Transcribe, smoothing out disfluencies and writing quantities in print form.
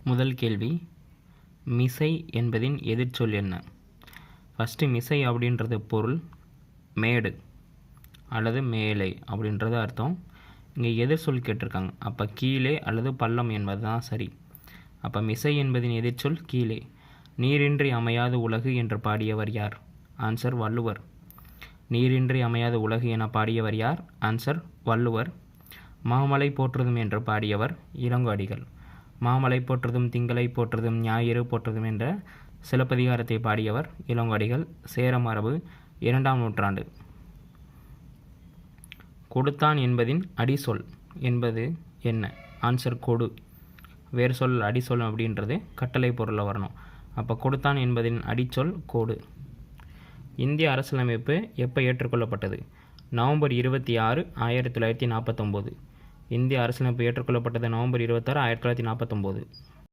முதல் கேள்வி, மிசை என்பதின் எதிர்ச்சொல் என்ன? ஃபஸ்ட்டு மிசை அப்படின்றது பொருள், மேடு அல்லது மேலே அப்படின்றது அர்த்தம். இங்கே எதிர்ச்சொல் கேட்டிருக்காங்க. அப்போ கீழே அல்லது பள்ளம் என்பது தான் சரி. அப்போ மிசை என்பதின் எதிர்ச்சொல் கீழே. நீரின்றி அமையாத உலகு என்று பாடியவர் யார்? ஆன்சர் வள்ளுவர். நீரின்றி அமையாத உலகு என பாடியவர் யார்? ஆன்சர் வள்ளுவர். மாமலை போற்றுதும் என்று பாடியவர் இளங்கோஅடிகள். மாமலை போற்றுதும் திங்களை போற்றுதும் ஞாயிறு போற்றுதும் என்ற சிலப்பதிகாரத்தை பாடியவர் இளங்கோஅடிகள். சேரமரபு 2ஆம் நூற்றாண்டு. கொடுத்தான் என்பதின் அடிசொல் என்பது என்ன? ஆன்சர் கொடு. வேறு சொல் அடிசொல் அப்படின்றது கட்டளை பொருளில் வரணும். அப்போ கொடுத்தான் என்பதின் அடிச்சொல் கோடு. இந்திய அரசியலமைப்பு எப்போ ஏற்றுக்கொள்ளப்பட்டது? நவம்பர் 26, 1949. இந்திய அரசியலமைப்பு ஏற்றுக்கொள்ளப்பட்டது நவம்பர் 26, 1949.